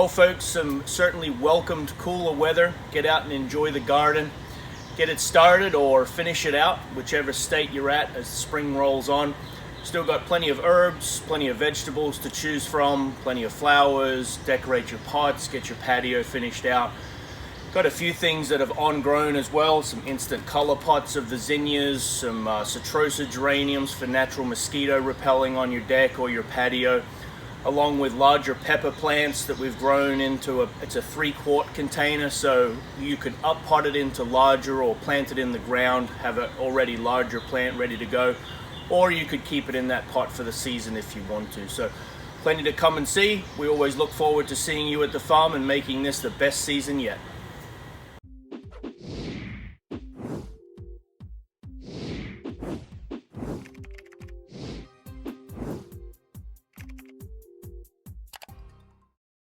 Well folks, certainly welcome to cooler weather. Get out and enjoy the garden. Get it started or finish it out, whichever state you're at as spring rolls on. Still got plenty of herbs, plenty of vegetables to choose from, plenty of flowers, decorate your pots, get your patio finished out. Got a few things that have on-grown as well, some instant color pots of the zinnias, some citrosa geraniums for natural mosquito repelling on your deck or your patio, along with larger pepper plants that we've grown into it's a 3-quart container, so you could up pot it into larger or plant it in the ground, have an already larger plant ready to go, or you could keep it in that pot for the season if you want to. So plenty to come and see. We always look forward to seeing you at the farm and making this the best season yet.